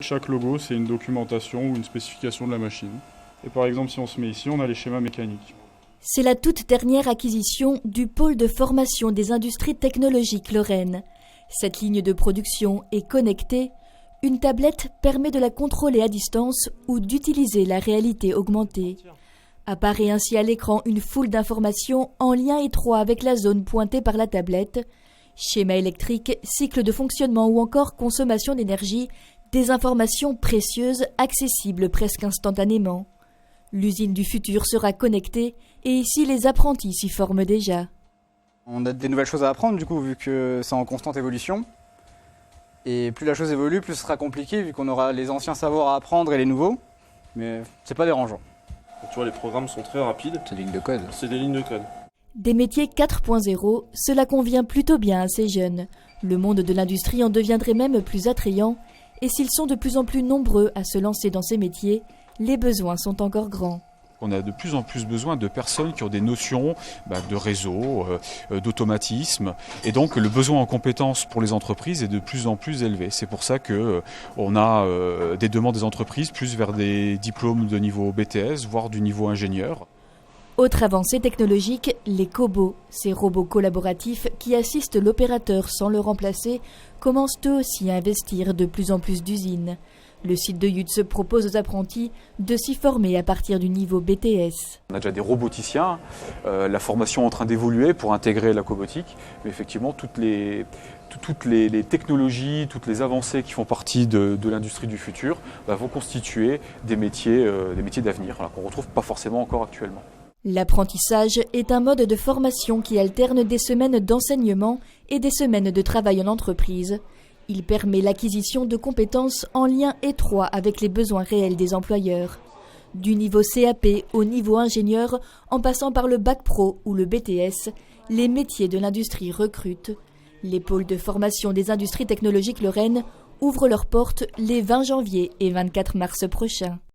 Chaque logo, c'est une documentation ou une spécification de la machine. Et par exemple, si on se met ici, on a les schémas mécaniques. C'est la toute dernière acquisition du pôle de formation des industries technologiques Lorraine. Cette ligne de production est connectée. Une tablette permet de la contrôler à distance ou d'utiliser la réalité augmentée. Apparaît ainsi à l'écran une foule d'informations en lien étroit avec la zone pointée par la tablette. Schéma électrique, cycle de fonctionnement ou encore consommation d'énergie, des informations précieuses accessibles presque instantanément. L'usine du futur sera connectée et ici les apprentis s'y forment déjà. On a des nouvelles choses à apprendre du coup vu que c'est en constante évolution. Et plus la chose évolue, plus ce sera compliqué vu qu'on aura les anciens savoirs à apprendre et les nouveaux. Mais c'est pas dérangeant. Tu vois, les programmes sont très rapides. C'est des lignes de code. C'est des lignes de code. Des métiers 4.0, cela convient plutôt bien à ces jeunes. Le monde de l'industrie en deviendrait même plus attrayant. Et s'ils sont de plus en plus nombreux à se lancer dans ces métiers, les besoins sont encore grands. On a de plus en plus besoin de personnes qui ont des notions de réseau, d'automatisme. Et donc le besoin en compétences pour les entreprises est de plus en plus élevé. C'est pour ça qu'on a des demandes des entreprises plus vers des diplômes de niveau BTS, voire du niveau ingénieur. Autre avancée technologique, les cobots, ces robots collaboratifs qui assistent l'opérateur sans le remplacer, commencent eux aussi à investir de plus en plus d'usines. Le site de Yutz propose aux apprentis de s'y former à partir du niveau BTS. On a déjà des roboticiens, la formation est en train d'évoluer pour intégrer la cobotique, mais effectivement toutes les technologies, toutes les avancées qui font partie de l'industrie du futur vont constituer des métiers d'avenir, qu'on ne retrouve pas forcément encore actuellement. L'apprentissage est un mode de formation qui alterne des semaines d'enseignement et des semaines de travail en entreprise. Il permet l'acquisition de compétences en lien étroit avec les besoins réels des employeurs. Du niveau CAP au niveau ingénieur, en passant par le bac pro ou le BTS, les métiers de l'industrie recrutent. Les pôles de formation des industries technologiques Lorraine ouvrent leurs portes les 20 janvier et 24 mars prochains.